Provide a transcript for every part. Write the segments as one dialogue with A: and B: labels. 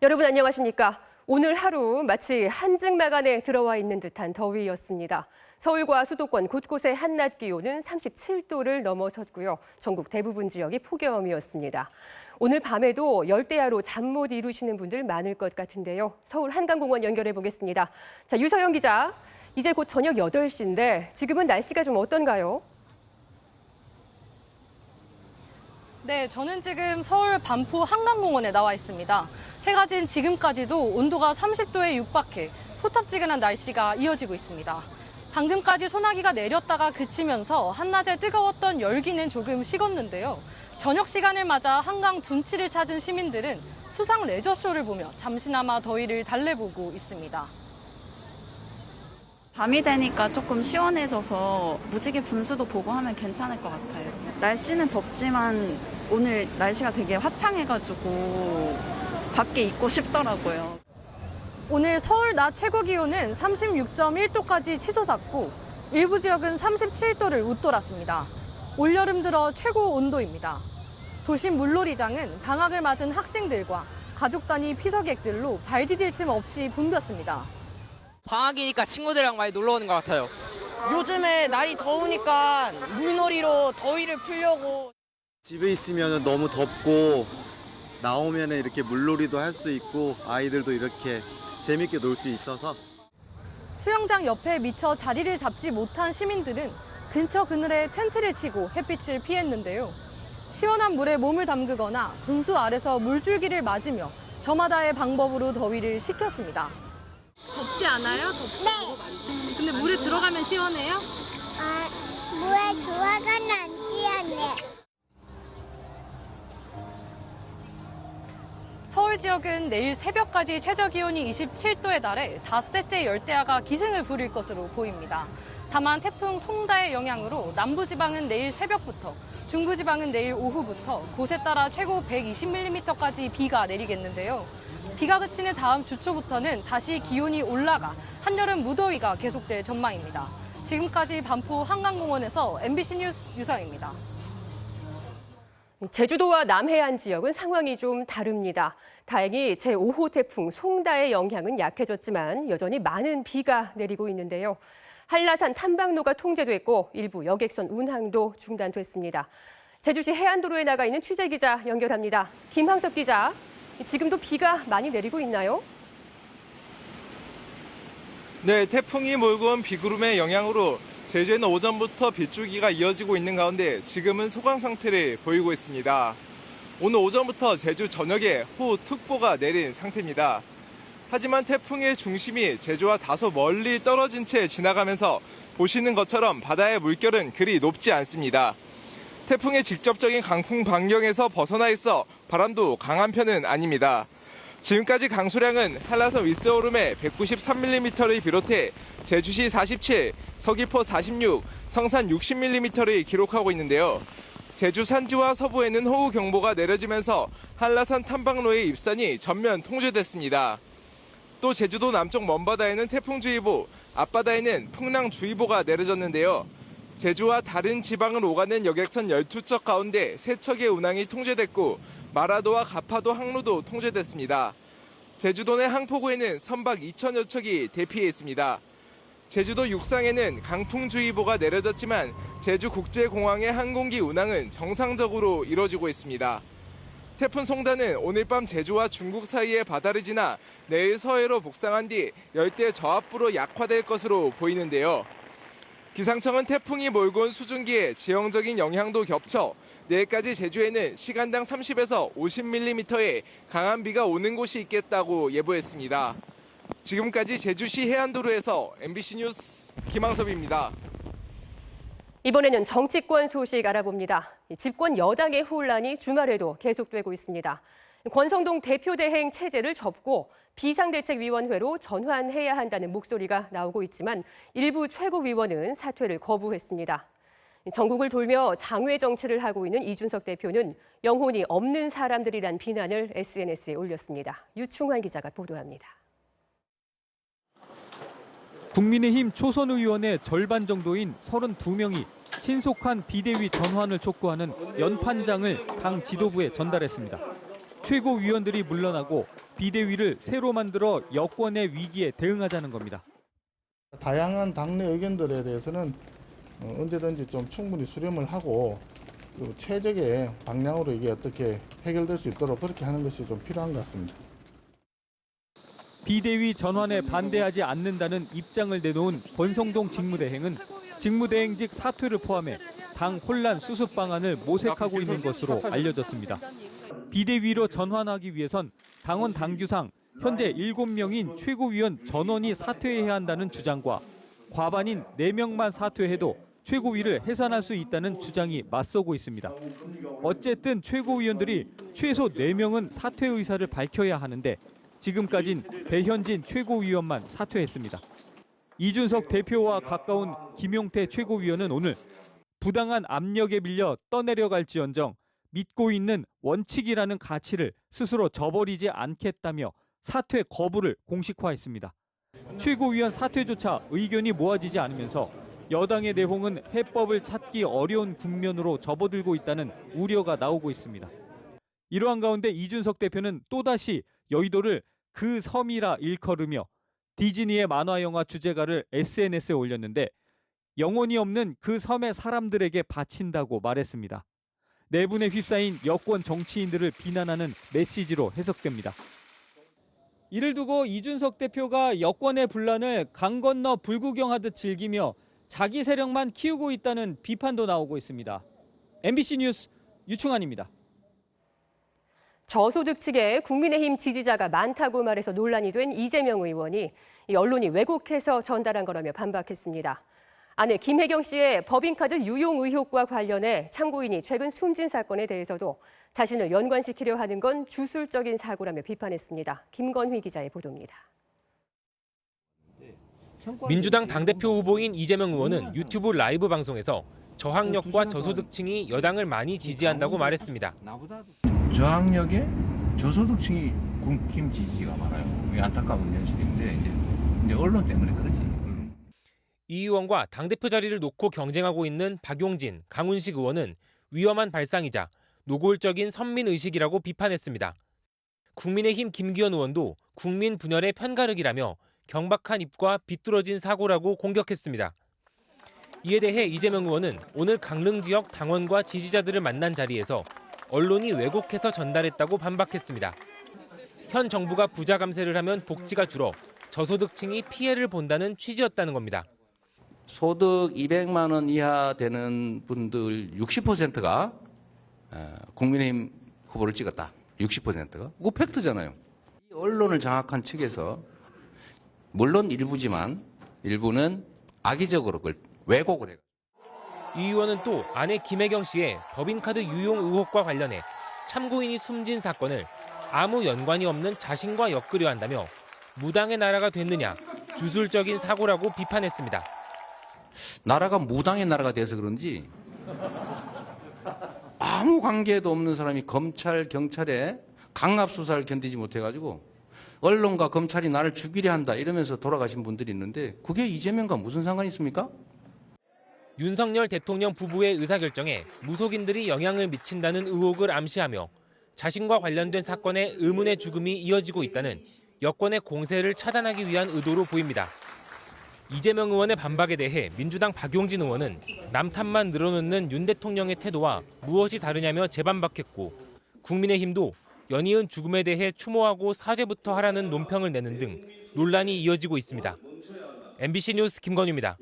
A: 여러분 안녕하십니까? 오늘 하루 마치 한증막 안에 들어와 있는 듯한 더위였습니다. 서울과 수도권 곳곳의 한낮 기온은 37도를 넘어섰고요. 전국 대부분 지역이 폭염이었습니다. 오늘 밤에도 열대야로 잠 못 이루시는 분들 많을 것 같은데요. 서울 한강공원 연결해 보겠습니다. 자, 유서영 기자, 이제 곧 저녁 8시인데 지금은 날씨가 좀 어떤가요?
B: 네, 저는 지금 서울 반포 한강공원에 나와 있습니다. 해가 진 지금까지도 온도가 30도에 육박해 후텁지근한 날씨가 이어지고 있습니다. 방금까지 소나기가 내렸다가 그치면서 한낮에 뜨거웠던 열기는 조금 식었는데요. 저녁 시간을 맞아 한강 둔치를 찾은 시민들은 수상 레저쇼를 보며 잠시나마 더위를 달래보고 있습니다.
C: 밤이 되니까 조금 시원해져서 무지개 분수도 보고 하면 괜찮을 것 같아요. 날씨는 덥지만 오늘 날씨가 되게 화창해가지고 밖에 있고 싶더라고요.
B: 오늘 서울 낮 최고 기온은 36.1도까지 치솟았고 일부 지역은 37도를 웃돌았습니다. 올여름 들어 최고 온도입니다. 도심 물놀이장은 방학을 맞은 학생들과 가족 단위 피서객들로 발 디딜 틈 없이 붐볐습니다.
D: 방학이니까 친구들이랑 많이 놀러 오는 것 같아요.
E: 요즘에 날이 더우니까 물놀이로 더위를 풀려고.
F: 집에 있으면 너무 덥고 나오면 이렇게 물놀이도 할 수 있고 아이들도 이렇게 재밌게 놀 수 있어서.
B: 수영장 옆에 미처 자리를 잡지 못한 시민들은 근처 그늘에 텐트를 치고 햇빛을 피했는데요. 시원한 물에 몸을 담그거나 분수 아래서 물줄기를 맞으며 저마다의 방법으로 더위를 식혔습니다. 덥지 않아요?
G: 네.
B: 근데 물에 들어가면 시원해요?
G: 물에 들어가면 안 시원해.
B: 서울 지역은 내일 새벽까지 최저 기온이 27도에 달해 닷새째 열대야가 기승을 부릴 것으로 보입니다. 다만 태풍 송다의 영향으로 남부지방은 내일 새벽부터, 중부지방은 내일 오후부터 곳에 따라 최고 120mm까지 비가 내리겠는데요. 비가 그치는 다음 주 초부터는 다시 기온이 올라가 한여름 무더위가 계속될 전망입니다. 지금까지 반포 한강공원에서 MBC 뉴스 유서영입니다.
A: 제주도와 남해안 지역은 상황이 좀 다릅니다. 다행히 제5호 태풍 송다의 영향은 약해졌지만 여전히 많은 비가 내리고 있는데요. 한라산 탐방로가 통제됐고 일부 여객선 운항도 중단됐습니다. 제주시 해안도로에 나가 있는 취재기자 연결합니다. 김항섭 기자, 지금도 비가 많이 내리고 있나요?
H: 네, 태풍이 몰고 온 비구름의 영향으로 제주에는 오전부터 빗줄기가 이어지고 있는 가운데 지금은 소강 상태를 보이고 있습니다. 오늘 오전부터 제주 전역에 호우특보가 내린 상태입니다. 하지만 태풍의 중심이 제주와 다소 멀리 떨어진 채 지나가면서 보시는 것처럼 바다의 물결은 그리 높지 않습니다. 태풍의 직접적인 강풍 반경에서 벗어나 있어 바람도 강한 편은 아닙니다. 지금까지 강수량은 한라산 윗세오름에 193mm를 비롯해 제주시 47, 서귀포 46, 성산 60mm를 기록하고 있는데요. 제주 산지와 서부에는 호우경보가 내려지면서 한라산 탐방로의 입산이 전면 통제됐습니다. 또 제주도 남쪽 먼바다에는 태풍주의보, 앞바다에는 풍랑주의보가 내려졌는데요. 제주와 다른 지방을 오가는 여객선 12척 가운데 3척의 운항이 통제됐고 마라도와 가파도 항로도 통제됐습니다. 제주도 내 항포구에는 선박 2천여 척이 대피해 있습니다. 제주도 육상에는 강풍주의보가 내려졌지만 제주국제공항의 항공기 운항은 정상적으로 이뤄지고 있습니다. 태풍 송다는 오늘 밤 제주와 중국 사이의 바다를 지나 내일 서해로 북상한 뒤 열대 저압부로 약화될 것으로 보이는데요. 기상청은 태풍이 몰고 온 수증기의 지형적인 영향도 겹쳐 내일까지 제주에는 시간당 30에서 50mm의 강한 비가 오는 곳이 있겠다고 예보했습니다. 지금까지 제주시 해안도로에서 MBC 뉴스 김항섭입니다.
A: 이번에는 정치권 소식 알아봅니다. 집권 여당의 혼란이 주말에도 계속되고 있습니다. 권성동 대표대행 체제를 접고 비상대책위원회로 전환해야 한다는 목소리가 나오고 있지만 일부 최고위원은 사퇴를 거부했습니다. 전국을 돌며 장외 정치를 하고 있는 이준석 대표는 영혼이 없는 사람들이란 비난을 SNS에 올렸습니다. 유충환 기자가 보도합니다.
I: 국민의힘 초선 의원의 절반 정도인 32명이 신속한 비대위 전환을 촉구하는 연판장을 당 지도부에 전달했습니다. 최고위원들이 물러나고 비대위를 새로 만들어 여권의 위기에 대응하자는 겁니다.
J: 다양한 당내 의견들에 대해서는 언제든지 좀 충분히 수렴을 하고 최적의 방향으로 이게 어떻게 해결될 수 있도록 그렇게 하는 것이 좀 필요한 것 같습니다.
I: 비대위 전환에 반대하지 않는다는 입장을 내놓은 권성동 직무대행은 직무대행직 사퇴를 포함해 당 혼란 수습 방안을 모색하고 있는 것으로 알려졌습니다. 비대위로 전환하기 위해선 당원 당규상 현재 7명인 최고위원 전원이 사퇴해야 한다는 주장과 과반인 4명만 사퇴해도 최고위를 해산할 수 있다는 주장이 맞서고 있습니다. 어쨌든 최고위원들이 최소 4명은 사퇴 의사를 밝혀야 하는데 지금까진 배현진 최고위원만 사퇴했습니다. 이준석 대표와 가까운 김용태 최고위원은 오늘 부당한 압력에 밀려 떠내려갈지언정 믿고 있는 원칙이라는 가치를 스스로 저버리지 않겠다며 사퇴 거부를 공식화했습니다. 최고위원 사퇴조차 의견이 모아지지 않으면서 여당의 내홍은 해법을 찾기 어려운 국면으로 접어들고 있다는 우려가 나오고 있습니다. 이러한 가운데 이준석 대표는 또다시 여의도를 그 섬이라 일컬으며 디즈니의 만화 영화 주제가를 SNS에 올렸는데 영혼이 없는 그 섬의 사람들에게 바친다고 말했습니다. 내분에 휩싸인 여권 정치인들을 비난하는 메시지로 해석됩니다. 이를 두고 이준석 대표가 여권의 분란을 강 건너 불구경하듯 즐기며 자기 세력만 키우고 있다는 비판도 나오고 있습니다. MBC 뉴스 유충환입니다.
A: 저소득 측에 국민의힘 지지자가 많다고 말해서 논란이 된 이재명 의원이 언론이 왜곡해서 전달한 거라며 반박했습니다. 아내 김혜경 씨의 법인카드 유용 의혹과 관련해 참고인이 최근 숨진 사건에 대해서도 자신을 연관시키려 하는 건 주술적인 사고라며 비판했습니다. 김건휘 기자의 보도입니다.
K: 민주당 당대표 후보인 이재명 의원은 유튜브 라이브 방송에서 저학력과 저소득층이 여당을 많이 지지한다고 말했습니다.
L: 저학력에 저소득층이 국힘 지지가 많아요. 이게 안타까운 현실인데 이제 언론 때문에 그렇지.
K: 이 의원과 당대표 자리를 놓고 경쟁하고 있는 박용진, 강훈식 의원은 위험한 발상이자 노골적인 선민의식이라고 비판했습니다. 국민의힘 김기현 의원도 국민 분열의 편가르기라며 경박한 입과 비뚤어진 사고라고 공격했습니다. 이에 대해 이재명 의원은 오늘 강릉 지역 당원과 지지자들을 만난 자리에서 언론이 왜곡해서 전달했다고 반박했습니다. 현 정부가 부자 감세를 하면 복지가 줄어 저소득층이 피해를 본다는 취지였다는 겁니다.
M: 소득 200만 원 이하 되는 분들 60%가 국민의힘 후보를 찍었다. 60%가. 그거 팩트잖아요. 이 언론을 장악한 측에서 물론 일부지만 일부는 악의적으로 그걸 왜곡을 해요.
K: 이 의원은 또 아내 김혜경 씨의 법인카드 유용 의혹과 관련해 참고인이 숨진 사건을 아무 연관이 없는 자신과 엮으려 한다며 무당의 나라가 됐느냐, 주술적인 사고라고 비판했습니다.
M: 나라가 무당의 나라가 돼서 그런지 아무 관계도 없는 사람이 검찰, 경찰의 강압 수사를 견디지 못해가지고 언론과 검찰이 나를 죽이려 한다 이러면서 돌아가신 분들이 있는데 그게 이재명과 무슨 상관이 있습니까?
K: 윤석열 대통령 부부의 의사결정에 무속인들이 영향을 미친다는 의혹을 암시하며 자신과 관련된 사건에 의문의 죽음이 이어지고 있다는 여권의 공세를 차단하기 위한 의도로 보입니다. 이재명 의원의 반박에 대해 민주당 박용진 의원은 남탓만 늘어놓는 윤 대통령의 태도와 무엇이 다르냐며 재반박했고 국민의힘도 연이은 죽음에 대해 추모하고 사죄부터 하라는 논평을 내는 등 논란이 이어지고 있습니다. MBC 뉴스 김건희입니다.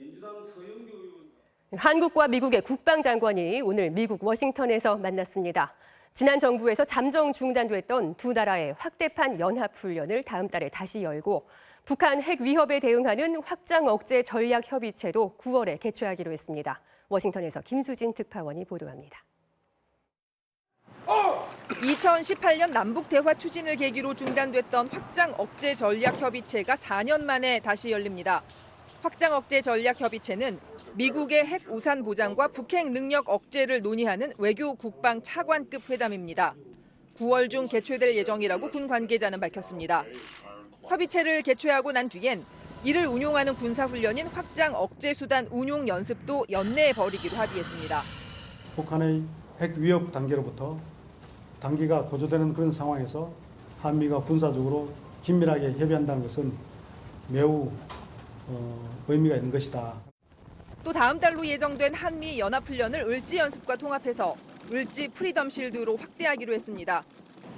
A: 한국과 미국의 국방장관이 오늘 미국 워싱턴에서 만났습니다. 지난 정부에서 잠정 중단됐던 두 나라의 확대판 연합훈련을 다음 달에 다시 열고 북한 핵 위협에 대응하는 확장 억제 전략 협의체도 9월에 개최하기로 했습니다. 워싱턴에서 김수진 특파원이 보도합니다.
N: 2018년 남북 대화 추진을 계기로 중단됐던 확장 억제 전략 협의체가 4년 만에 다시 열립니다. 확장 억제 전략 협의체는 미국의 핵 우산 보장과 북핵 능력 억제를 논의하는 외교 국방 차관급 회담입니다. 9월 중 개최될 예정이라고 군 관계자는 밝혔습니다. 협의체를 개최하고 난 뒤엔 이를 운용하는 군사훈련인 확장 억제 수단 운용 연습도 연내에 벌이기로 합의했습니다.
J: 북한의 핵 위협 단계로부터 단계가 고조되는 그런 상황에서
O: 한미가 군사적으로 긴밀하게 협의한다는 것은 매우 의미가 있는 것이다.
N: 또 다음 달로 예정된 한미 연합훈련을 을지 연습과 통합해서 을지 프리덤 실드로 확대하기로 했습니다.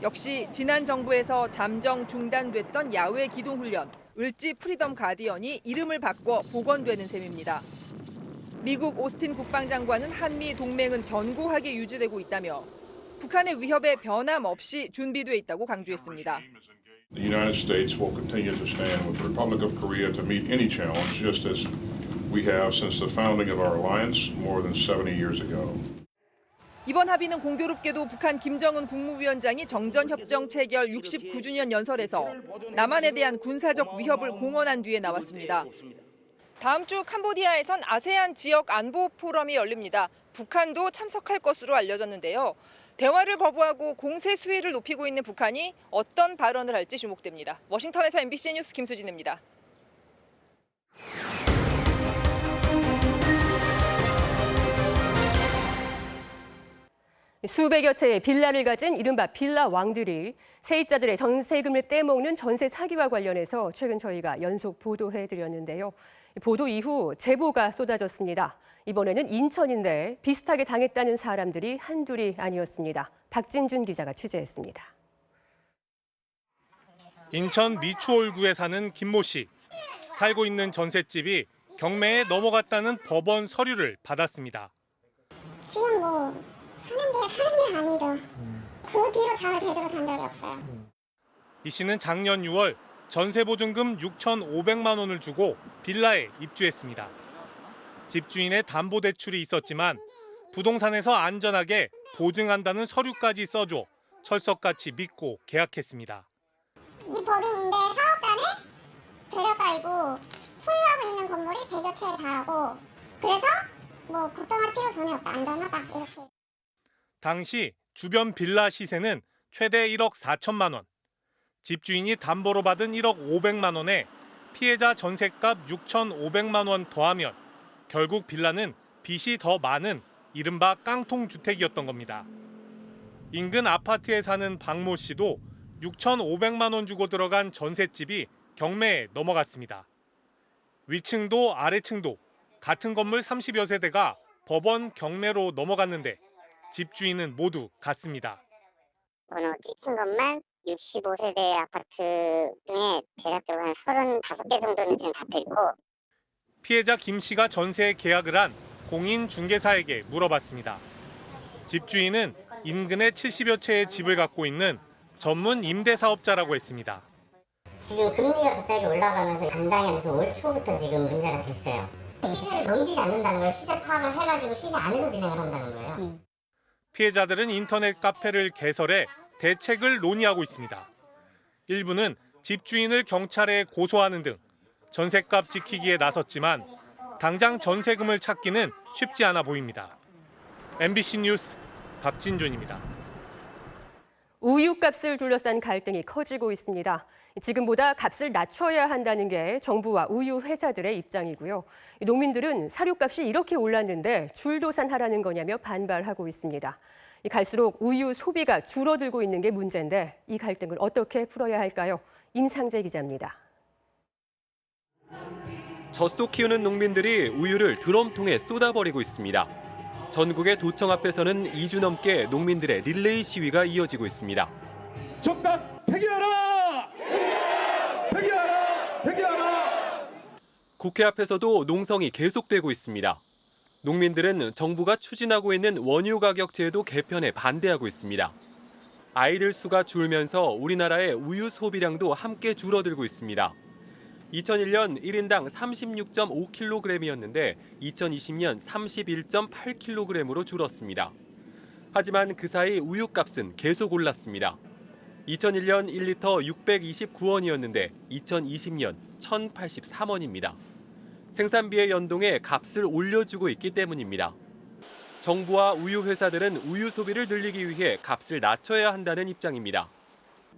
N: 역시 지난 정부에서 잠정 중단됐던 야외 기동훈련 을지 프리덤 가디언이 이름을 바꿔 복원되는 셈입니다. 미국 오스틴 국방장관은 한미 동맹은 견고하게 유지되고 있다며 북한의 위협에 변함없이 준비돼 있다고 강조했습니다.
P: The United States will continue to stand with the Republic of Korea to meet any challenge, just as we have since the founding of our alliance more than 70 years ago.
N: 이번 합의는 공교롭게도 북한 김정은 국무위원장이 정전협정 체결 69주년 연설에서 남한에 대한 군사적 위협을 공언한 뒤에 나왔습니다. 다음 주 캄보디아에선 아세안 지역 안보 포럼이 열립니다. 북한도 참석할 것으로 알려졌는데요. 대화를 거부하고 공세 수위를 높이고 있는 북한이 어떤 발언을 할지 주목됩니다. 워싱턴에서 MBC 뉴스 김수진입니다.
A: 수백여 채의 빌라를 가진 이른바 빌라 왕들이 세입자들의 전세금을 떼먹는 전세 사기와 관련해서 최근 저희가 연속 보도해드렸는데요. 보도 이후 제보가 쏟아졌습니다. 이번에는 인천인데 비슷하게 당했다는 사람들이 한둘이 아니었습니다. 박진준 기자가 취재했습니다.
Q: 인천 미추홀구에 사는 김모 씨. 살고 있는 전셋집이 경매에 넘어갔다는 법원 서류를 받았습니다.
G: 지금 사는 게 아니죠. 그 뒤로 잠을 제대로 잔 적이 없어요.
Q: 이 씨는 작년 6월 전세보증금 6,500만 원을 주고 빌라에 입주했습니다. 집주인의 담보대출이 있었지만 부동산에서 안전하게 보증한다는 서류까지 써줘 철석같이 믿고 계약했습니다.
G: 이 법인인데 사업자는 재력가이고 소유하고 있는 건물이 100여 채에 달하고 그래서 걱정할 필요 전혀 없다. 안전하다. 이렇게.
Q: 당시 주변 빌라 시세는 최대 1억 4천만 원. 집주인이 담보로 받은 1억 500만 원에 피해자 전셋값 6,500만 원 더하면 결국 빌라는 빚이 더 많은 이른바 깡통주택이었던 겁니다. 인근 아파트에 사는 박모 씨도 6,500만 원 주고 들어간 전셋집이 경매에 넘어갔습니다. 위층도 아래층도 같은 건물 30여 세대가 법원 경매로 넘어갔는데 집주인은 모두 같습니다.
G: 저는 지킨 것만 65세대 아파트 중에 대략적으로 한 35개 정도는 지금 잡혀있고.
Q: 피해자 김 씨가 전세 계약을 한 공인중개사에게 물어봤습니다. 집주인은 인근에 70여 채의 집을 갖고 있는 전문 임대사업자라고 했습니다.
G: 지금 금리가 갑자기 올라가면서 담당에서 올 초부터 지금 문제가 됐어요. 시세를 넘기지 않는다는 거예요. 시세 파악을 해가지고 시세 안에서 진행을 한다는 거예요.
Q: 피해자들은 인터넷 카페를 개설해 대책을 논의하고 있습니다. 일부는 집주인을 경찰에 고소하는 등 전셋값 지키기에 나섰지만 당장 전세금을 찾기는 쉽지 않아 보입니다. MBC 뉴스 박진준입니다.
A: 우유값을 둘러싼 갈등이 커지고 있습니다. 지금보다 값을 낮춰야 한다는 게 정부와 우유 회사들의 입장이고요. 농민들은 사료값이 이렇게 올랐는데 줄도산하라는 거냐며 반발하고 있습니다. 갈수록 우유 소비가 줄어들고 있는 게 문제인데 이 갈등을 어떻게 풀어야 할까요? 임상재 기자입니다.
R: 젖소 키우는 농민들이 우유를 드럼통에 쏟아버리고 있습니다. 전국의 도청 앞에서는 2주 넘게 농민들의 릴레이 시위가 이어지고 있습니다.
S: 정답 폐기하라! 폐기하라! 폐기하라!
R: 국회 앞에서도 농성이 계속되고 있습니다. 농민들은 정부가 추진하고 있는 원유 가격 제도 개편에 반대하고 있습니다. 아이들 수가 줄면서 우리나라의 우유 소비량도 함께 줄어들고 있습니다. 2001년 1인당 36.5kg이었는데 2020년 31.8kg으로 줄었습니다. 하지만 그 사이 우유값은 계속 올랐습니다. 2001년 1리터 629원이었는데 2020년 1,083원입니다. 생산비의 연동에 값을 올려주고 있기 때문입니다. 정부와 우유 회사들은 우유 소비를 늘리기 위해 값을 낮춰야 한다는 입장입니다.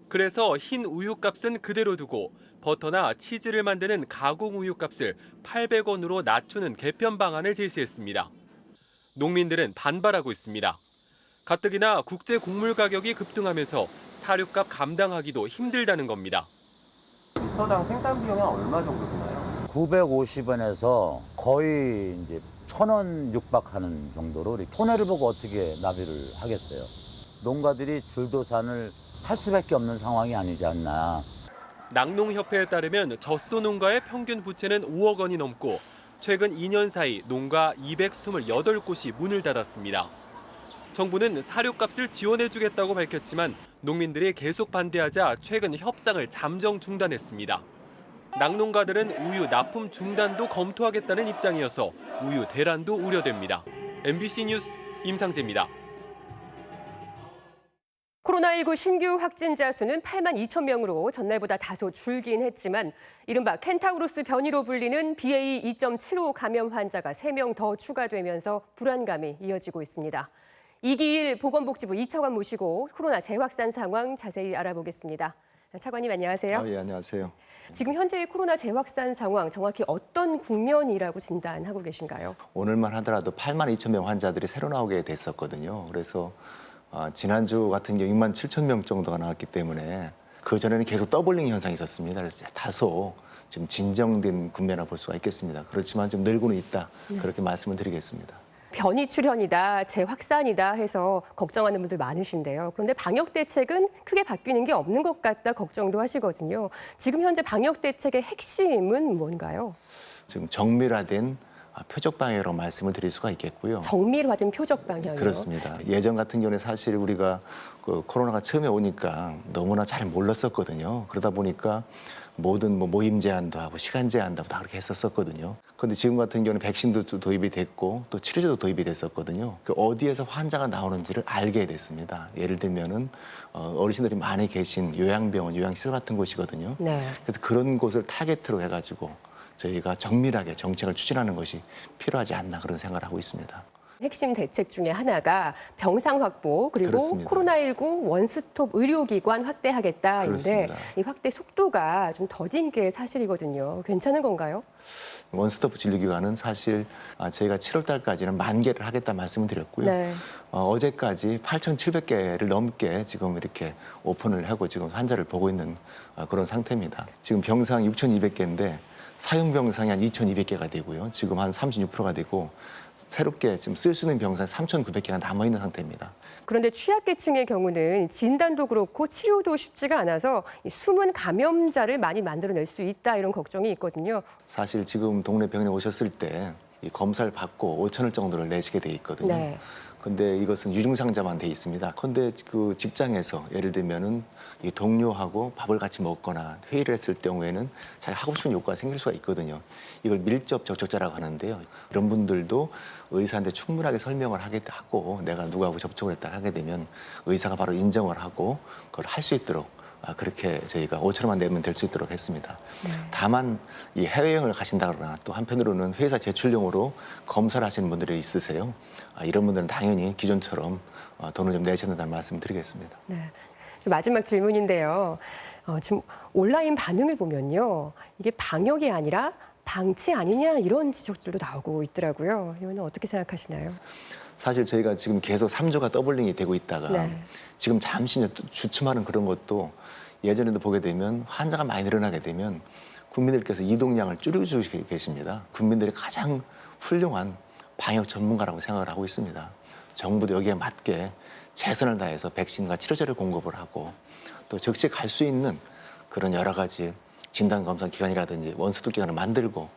R: 그래서 흰 우유값은 그대로 두고 버터나 치즈를 만드는 가공 우유값을 800원으로 낮추는 개편 방안을 제시했습니다. 농민들은 반발하고 있습니다. 가뜩이나 국제 곡물 가격이 급등하면서 사료값 감당하기도 힘들다는 겁니다.
T: 리터당 생산 비용이 얼마 정도 드나요?
U: 950원에서 거의 이제 1,000원 육박하는 정도로 이렇게 손해를 보고 어떻게 나비를 하겠어요. 농가들이 줄도산을 할 수밖에 없는 상황이 아니지 않나.
R: 낙농협회에 따르면 젖소 농가의 평균 부채는 5억 원이 넘고 최근 2년 사이 농가 228곳이 문을 닫았습니다. 정부는 사료값을 지원해주겠다고 밝혔지만 농민들이 계속 반대하자 최근 협상을 잠정 중단했습니다. 낙농가들은 우유 납품 중단도 검토하겠다는 입장이어서 우유 대란도 우려됩니다. MBC 뉴스 임상재입니다.
A: 코로나19 신규 확진자 수는 8만 2천 명으로 전날보다 다소 줄긴 했지만 이른바 켄타우로스 변이로 불리는 BA.2.75 감염 환자가 3명 더 추가되면서 불안감이 이어지고 있습니다. 이기일 보건복지부 이차관 모시고 코로나 재확산 상황 자세히 알아보겠습니다. 차관님 안녕하세요.
V: 예, 안녕하세요.
A: 지금 현재의 코로나 재확산 상황 정확히 어떤 국면이라고 진단하고 계신가요?
V: 오늘만 하더라도 8만 2천 명 환자들이 새로 나오게 됐었거든요. 그래서 지난주 같은 경우 6만 7천 명 정도가 나왔기 때문에 그전에는 계속 더블링 현상이 있었습니다. 그래서 다소 좀 진정된 국면이라고 볼 수가 있겠습니다. 그렇지만 좀 늘고는 있다. 그렇게 말씀을 드리겠습니다.
A: 변이 출현이다, 재확산이다 해서 걱정하는 분들 많으신데요. 그런데 방역 대책은 크게 바뀌는 게 없는 것 같다 걱정도 하시거든요. 지금 현재 방역 대책의 핵심은 뭔가요?
V: 지금 정밀화된 표적 방역으로 말씀을 드릴 수가 있겠고요.
A: 정밀화된 표적 방역이요?
V: 그렇습니다. 예전 같은 경우는 사실 우리가 그 코로나가 처음에 오니까 너무나 잘 몰랐었거든요. 그러다 보니까 모든 모임 제한도 하고 시간 제한도 하고 다 그렇게 했었거든요. 그런데 지금 같은 경우는 백신도 도입이 됐고 또 치료제도 도입이 됐었거든요. 그 어디에서 환자가 나오는지를 알게 됐습니다. 예를 들면은 어르신들이 많이 계신 요양병원, 요양시설 같은 곳이거든요.
A: 네.
V: 그래서 그런 곳을 타겟으로 해가지고 저희가 정밀하게 정책을 추진하는 것이 필요하지 않나 그런 생각을 하고 있습니다.
A: 핵심 대책 중에 하나가 병상 확보 그리고
V: 그렇습니다.
A: 코로나19 원스톱 의료기관 확대하겠다인데
V: 그렇습니다.
A: 이 확대 속도가 좀 더딘 게 사실이거든요. 괜찮은 건가요?
V: 원스톱 진료기관은 사실 저희가 7월 달까지는 10,000개를 하겠다 말씀을 드렸고요.
A: 네.
V: 어제까지 8,700개를 넘게 지금 이렇게 오픈을 하고 지금 환자를 보고 있는 그런 상태입니다. 지금 병상 6,200개인데 사용 병상이 한 2,200개가 되고요. 지금 한 36%가 되고 새롭게 지금 쓸 수 있는 병상이 3,900개가 남아있는 상태입니다.
A: 그런데 취약계층의 경우는 진단도 그렇고 치료도 쉽지가 않아서 이 숨은 감염자를 많이 만들어낼 수 있다 이런 걱정이 있거든요.
V: 사실 지금 동네 병원에 오셨을 때 이 검사를 받고 5,000원 정도를 내시게 돼 있거든요.
A: 네.
V: 근데 이것은 유증상자만 돼 있습니다. 그런데 그 직장에서 예를 들면은 이 동료하고 밥을 같이 먹거나 회의를 했을 경우에는 자기 하고 싶은 욕구가 생길 수가 있거든요. 이걸 밀접 접촉자라고 하는데요. 이런 분들도 의사한테 충분하게 설명을 하고 내가 누구하고 접촉을 했다 하게 되면 의사가 바로 인정을 하고 그걸 할 수 있도록 그렇게 저희가 5,000원만 내면 될 수 있도록 했습니다. 다만 이 해외여행을 가신다거나 또 한편으로는 회사 제출용으로 검사를 하시는 분들이 있으세요. 이런 분들은 당연히 기존처럼 돈을 좀 내셔야 된다는 말씀을 드리겠습니다.
A: 네. 마지막 질문인데요. 지금 온라인 반응을 보면요. 이게 방역이 아니라 방치 아니냐 이런 지적들도 나오고 있더라고요. 이거는 어떻게 생각하시나요?
V: 사실 저희가 지금 계속 3조가 더블링이 되고 있다가
A: 네.
V: 지금 잠시 주춤하는 그런 것도 예전에도 보게 되면 환자가 많이 늘어나게 되면 국민들께서 이동량을 줄여주고 계십니다. 국민들이 가장 훌륭한 방역 전문가라고 생각을 하고 있습니다. 정부도 여기에 맞게 최선을 다해서 백신과 치료제를 공급을 하고 또 즉시 갈 수 있는 그런 여러 가지 진단검사 기관이라든지 원스톱 기관을 만들고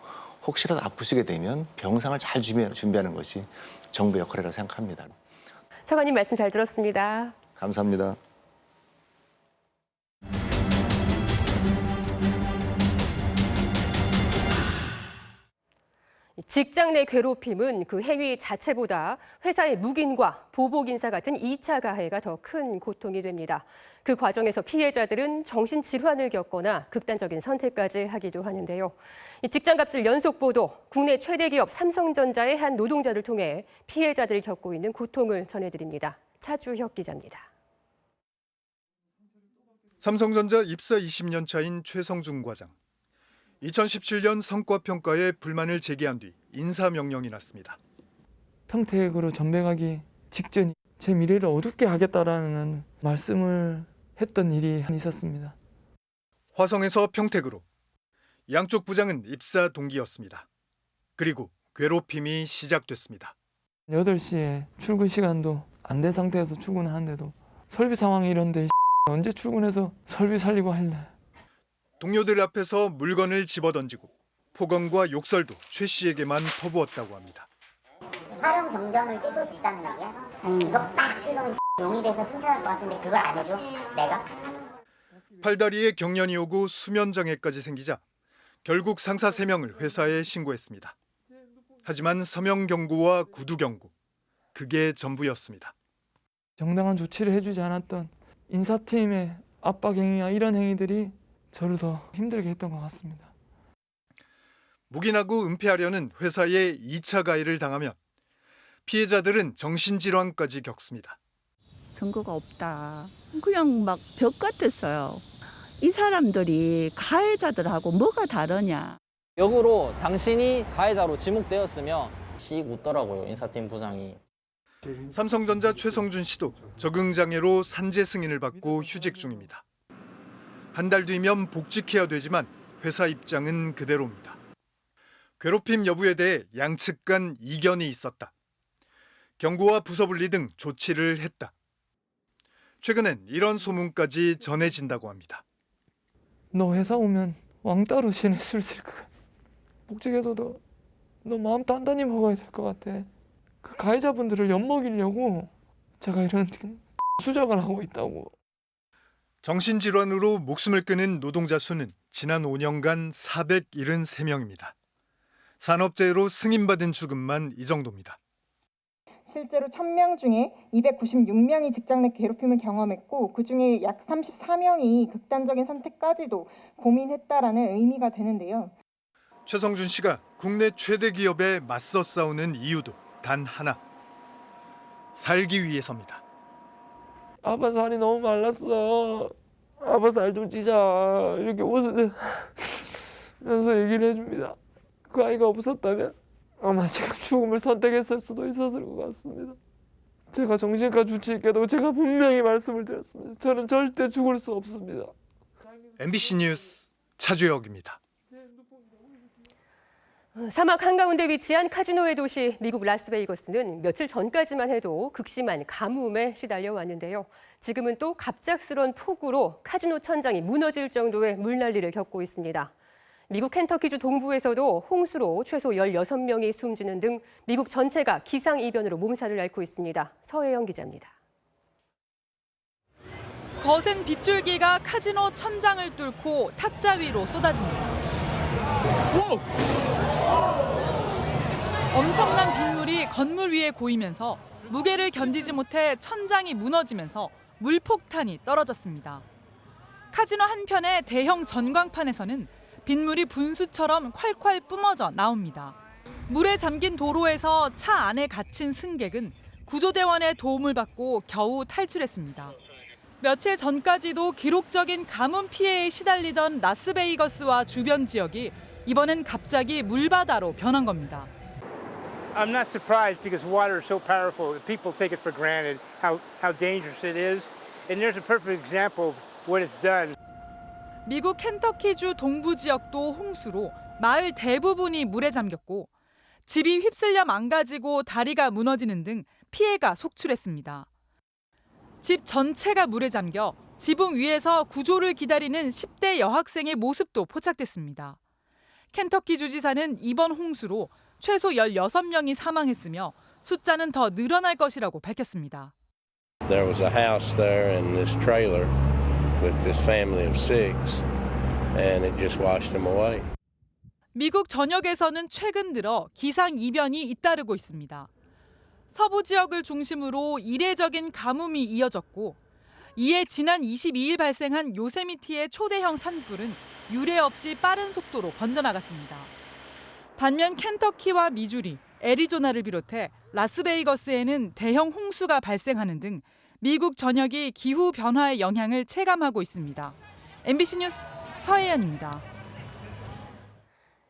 V: 혹시라도 아프시게 되면 병상을 잘 준비하는 것이 정부 역할이라고 생각합니다.
A: 차관님 말씀 잘 들었습니다.
V: 감사합니다.
A: 직장 내 괴롭힘은 그 행위 자체보다 회사의 묵인과 보복 인사 같은 2차 가해가 더 큰 고통이 됩니다. 그 과정에서 피해자들은 정신질환을 겪거나 극단적인 선택까지 하기도 하는데요. 직장 갑질 연속 보도, 국내 최대 기업 삼성전자의 한 노동자를 통해 피해자들이 겪고 있는 고통을 전해드립니다. 차주혁 기자입니다.
W: 삼성전자 입사 20년 차인 최성중 과장. 2017년 성과평가에 불만을 제기한 뒤 인사명령이 났습니다.
X: 평택으로 전배가기 직전에 제 미래를 어둡게 하겠다라는 말씀을
C: 했던 일이 있었습니다.
W: 화성에서 평택으로 양쪽 부장은 입사 동기였습니다. 그리고 괴롭힘이 시작됐습니다.
C: 8시에 출근 시간도 안 된 상태에서 출근을 하는데도 설비 상황이 이런데 언제 출근해서 설비 살리고 할래.
W: 동료들 앞에서 물건을 집어던지고 폭언과 욕설도 최 씨에게만 퍼부었다고 합니다.
G: 사람 정전을 찍고 싶다는 얘기야? 이거 딱 찍으면 용이 돼서 승천할 것 같은데 그걸 안 해줘? 내가?
W: 팔다리에 경련이 오고 수면장애까지 생기자 결국 상사 3명을 회사에 신고했습니다. 하지만 서명 경고와 구두 경고, 그게 전부였습니다.
C: 정당한 조치를 해주지 않았던 인사팀의 압박 행위와 이런 행위들이 저를 더 힘들게 했던 것 같습니다.
W: 묵인하고 은폐하려는 회사의 2차 가해를 당하면 피해자들은 정신질환까지 겪습니다.
D: 증거가 없다. 그냥 막 벽 같았어요. 이 사람들이 가해자들하고 뭐가 다르냐.
E: 역으로 당신이 가해자로 지목되었으며 씩 웃더라고요, 인사팀 부장이.
W: 삼성전자 최성준 씨도 적응장애로 산재 승인을 받고 휴직 중입니다. 한 달 뒤면 복직해야 되지만 회사 입장은 그대로입니다. 괴롭힘 여부에 대해 양측 간 이견이 있었다. 경고와 부서분리 등 조치를 했다. 최근엔 이런 소문까지 전해진다고 합니다.
C: 너 회사 오면 왕따로 지낼 수 있을 것 같아. 복직해서도 너 마음 단단히 먹어야 될 것 같아. 그 가해자분들을 엿먹이려고 제가 이런 수작을 하고 있다고.
W: 정신질환으로 목숨을 끊은 노동자 수는 지난 5년간 473명입니다. 산업재해로 승인받은 죽음만 이 정도입니다.
X: 실제로 1000명 중에 296명이 직장 내 괴롭힘을 경험했고 그중에 약 34명이 극단적인 선택까지도 고민했다라는 의미가 되는데요.
W: 최성준 씨가 국내 최대 기업에 맞서 싸우는 이유도 단 하나. 살기 위해서입니다.
C: 아빠 살이 너무 말랐어. 아빠 살 좀 찌자. 이렇게 웃으면서 얘기를 해줍니다. 그 아이가 없었다면 아마 제가 죽음을 선택했을 수도 있었을 것 같습니다. 제가 정신과 주치 있게도 제가 분명히 말씀을 드렸습니다. 저는 절대 죽을 수 없습니다.
W: MBC 뉴스 차주혁입니다.
A: 사막 한가운데 위치한 카지노의 도시 미국 라스베이거스는 며칠 전까지만 해도 극심한 가뭄에 시달려 왔는데요. 지금은 또 갑작스런 폭우로 카지노 천장이 무너질 정도의 물난리를 겪고 있습니다. 미국 켄터키주 동부에서도 홍수로 최소 16명이 숨지는 등 미국 전체가 기상이변으로 몸살을 앓고 있습니다. 서혜영 기자입니다.
B: 거센 빗줄기가 카지노 천장을 뚫고 탁자 위로 쏟아집니다. 엄청난 빗물이 건물 위에 고이면서 무게를 견디지 못해 천장이 무너지면서 물폭탄이 떨어졌습니다. 카지노 한편의 대형 전광판에서는 빗물이 분수처럼 콸콸 뿜어져 나옵니다. 물에 잠긴 도로에서 차 안에 갇힌 승객은 구조대원의 도움을 받고 겨우 탈출했습니다. 며칠 전까지도 기록적인 가뭄 피해에 시달리던 라스베이거스와 주변 지역이 이번엔 갑자기 물바다로 변한 겁니다.
Y: I'm not surprised because water is so powerful that people take it for granted how dangerous it is. And there's a perfect example of what it's done.
B: 미국 켄터키주 동부 지역도 홍수로 마을 대부분이 물에 잠겼고 집이 휩쓸려 망가지고 다리가 무너지는 등 피해가 속출했습니다. 집 전체가 물에 잠겨 지붕 위에서 구조를 기다리는 10대 여학생의 모습도 포착됐습니다. 켄터키 주지사는 이번 홍수로 최소 16명이 사망했으며 숫자는 더 늘어날 것이라고 밝혔습니다.
Z: There was a house there in this trailer with this family of 6 and it just washed them away.
B: 미국 전역에서는 최근 들어 기상 이변이 잇따르고 있습니다. 서부 지역을 중심으로 이례적인 가뭄이 이어졌고 이에 지난 22일 발생한 요세미티의 초대형 산불은 유례 없이 빠른 속도로 번져나갔습니다. 반면 켄터키와 미주리, 애리조나를 비롯해 라스베이거스에는 대형 홍수가 발생하는 등 미국 전역이 기후 변화의 영향을 체감하고 있습니다. MBC 뉴스 서혜연입니다.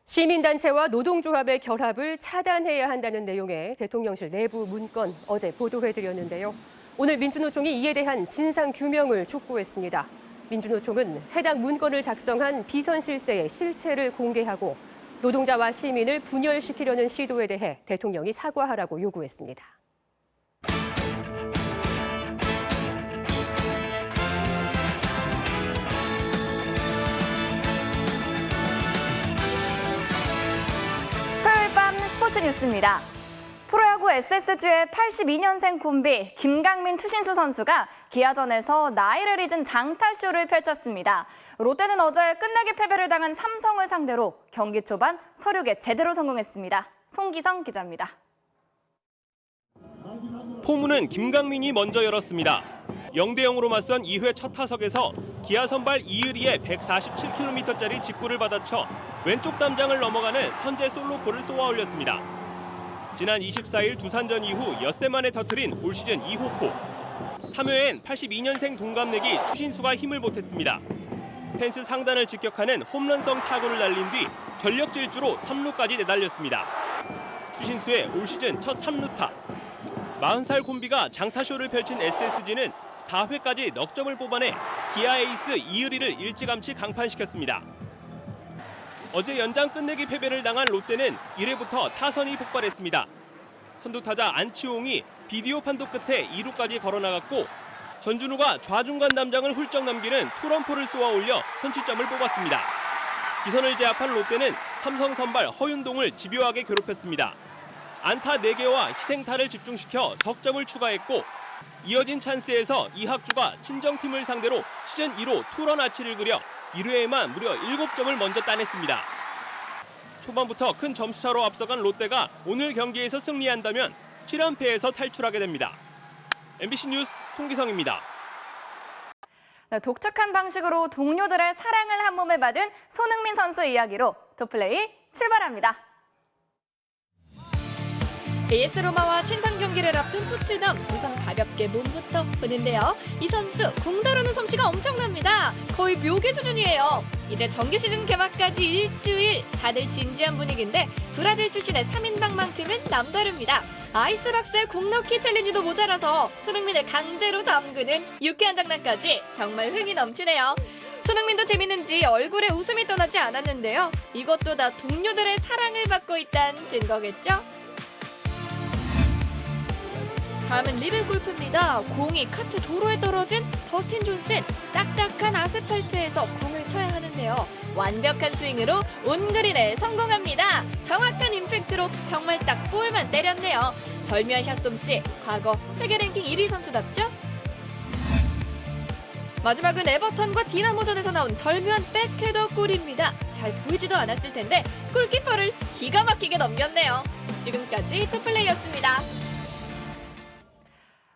A: 시민단체와 노동조합의 결합을 차단해야 한다는 내용의 대통령실 내부 문건 어제 보도해드렸는데요. 오늘 민주노총이 이에 대한 진상규명을 촉구했습니다. 민주노총은 해당 문건을 작성한 비선실세의 실체를 공개하고 노동자와 시민을 분열시키려는 시도에 대해 대통령이 사과하라고 요구했습니다.
F: 토요일 밤 스포츠 뉴스입니다. 프로야구 SSG의 82년생 콤비 김강민, 추신수 선수가 기아전에서 나이를 잊은 장타쇼를 펼쳤습니다. 롯데는 어제 끝내기 패배를 당한 삼성을 상대로 경기 초반 서륙에 제대로 성공했습니다. 송기성 기자입니다.
R: 포문은 김강민이 먼저 열었습니다. 0대0으로 맞선 2회 첫 타석에서 기아 선발 이의리의 147km짜리 직구를 받아쳐 왼쪽 담장을 넘어가는 선제 솔로골을 쏘아 올렸습니다. 지난 24일 두산전 이후 엿새 만에 터뜨린 올 시즌 2호포. 3회엔 82년생 동갑내기 추신수가 힘을 보탰습니다. 펜스 상단을 직격하는 홈런성 타구를 날린 뒤 전력 질주로 3루까지 내달렸습니다. 추신수의 올 시즌 첫 3루타. 40살 콤비가 장타쇼를 펼친 SSG는 4회까지 넉 점을 뽑아내 기아 에이스 이의리를 일찌감치 강판시켰습니다. 어제 연장 끝내기 패배를 당한 롯데는 1회부터 타선이 폭발했습니다. 선두타자 안치홍이 비디오 판독 끝에 2루까지 걸어나갔고 전준우가 좌중간 담장을 훌쩍 넘기는 투런포를 쏘아 올려 선취점을 뽑았습니다. 기선을 제압한 롯데는 삼성 선발 허윤동을 집요하게 괴롭혔습니다. 안타 4개와 희생타를 집중시켜 석점을 추가했고 이어진 찬스에서 이학주가 친정팀을 상대로 시즌 1호 투런 아치를 그려 1회에만 무려 7점을 먼저 따냈습니다. 초반부터 큰 점수차로 앞서간 롯데가 오늘 경기에서 승리한다면 7연패에서 탈출하게 됩니다. MBC 뉴스 송기성입니다.
F: 네, 독특한 방식으로 동료들의 사랑을 한 몸에 받은 손흥민 선수 이야기로 토플레이 출발합니다.
H: AS 로마와 친선 경기를 앞둔 토트넘, 우선 가볍게 몸부터 푸는데요. 이 선수 공 다루는 솜씨가 엄청납니다. 거의 묘기 수준이에요. 이제 정규 시즌 개막까지 일주일, 다들 진지한 분위기인데 브라질 출신의 3인방만큼은 남다릅니다. 아이스박스에 공 넣기 챌린지도 모자라서 손흥민을 강제로 담그는 유쾌한 장난까지 정말 흥이 넘치네요. 손흥민도 재밌는지 얼굴에 웃음이 떠나지 않았는데요. 이것도 다 동료들의 사랑을 받고 있다는 증거겠죠? 다음은 리벨 골프입니다. 공이 카트 도로에 떨어진 더스틴 존슨. 딱딱한 아스팔트에서 공을 쳐야 하는데요. 완벽한 스윙으로 온그린에 성공합니다. 정확한 임팩트로 정말 딱 볼만 때렸네요. 절묘한 샷 솜씨, 과거 세계 랭킹 1위 선수답죠? 마지막은 에버턴과 디나모전에서 나온 절묘한 백헤더 골입니다. 잘 보이지도 않았을 텐데 골키퍼를 기가 막히게 넘겼네요. 지금까지 토플레이였습니다.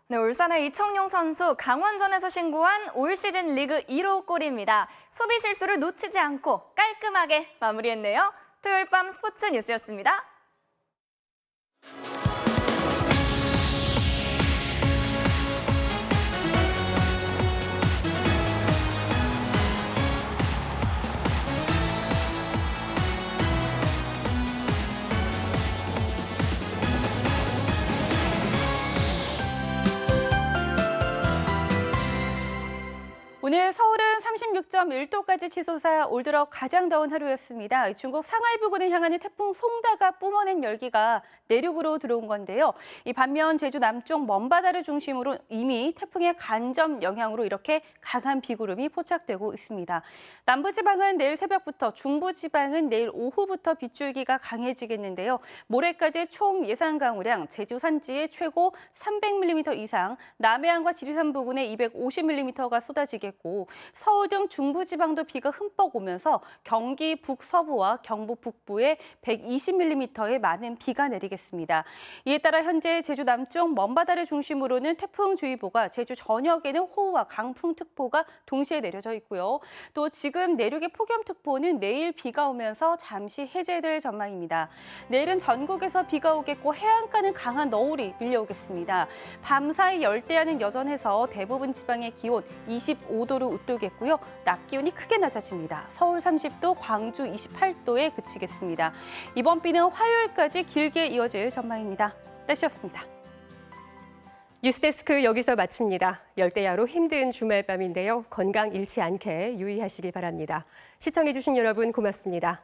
F: 네, 울산의 이청용 선수 강원전에서 신고한 올 시즌 리그 1호 골입니다. 수비 실수를 놓치지 않고 깔끔하게 마무리했네요. 토요일 밤 스포츠 뉴스였습니다.
I: 오늘 서울은 36.1도까지 치솟아 올 들어 가장 더운 하루였습니다. 중국 상하이 부근을 향하는 태풍 송다가 뿜어낸 열기가 내륙으로 들어온 건데요. 이 반면 제주 남쪽 먼바다를 중심으로 이미 태풍의 간접 영향으로 이렇게 강한 비구름이 포착되고 있습니다. 남부지방은 내일 새벽부터, 중부지방은 내일 오후부터 빗줄기가 강해지겠는데요. 모레까지 총 예상 강우량 제주 산지에 최고 300mm 이상, 남해안과 지리산 부근에 250mm가 쏟아지겠고 서울 등 중부지방도 비가 흠뻑 오면서 경기 북서부와 경북 북부에 120mm의 많은 비가 내리겠습니다. 이에 따라 현재 제주 남쪽 먼바다를 중심으로는 태풍주의보가, 제주 전역에는 호우와 강풍특보가 동시에 내려져 있고요. 또 지금 내륙의 폭염특보는 내일 비가 오면서 잠시 해제될 전망입니다. 내일은 전국에서 비가 오겠고 해안가는 강한 너울이 밀려오겠습니다. 밤사이 열대야는 여전해서 대부분 지방의 기온 25도로 웃돌겠고요. 낮 기온이 크게 낮아집니다. 서울 30도, 광주 28도에 그치겠습니다. 이번 비는 화요일까지 길게 이어질 전망입니다. 날씨였습니다.
A: 뉴스데스크 여기서 마칩니다. 열대야로 힘든 주말밤인데요. 건강 잃지 않게 유의하시기 바랍니다. 시청해주신 여러분 고맙습니다.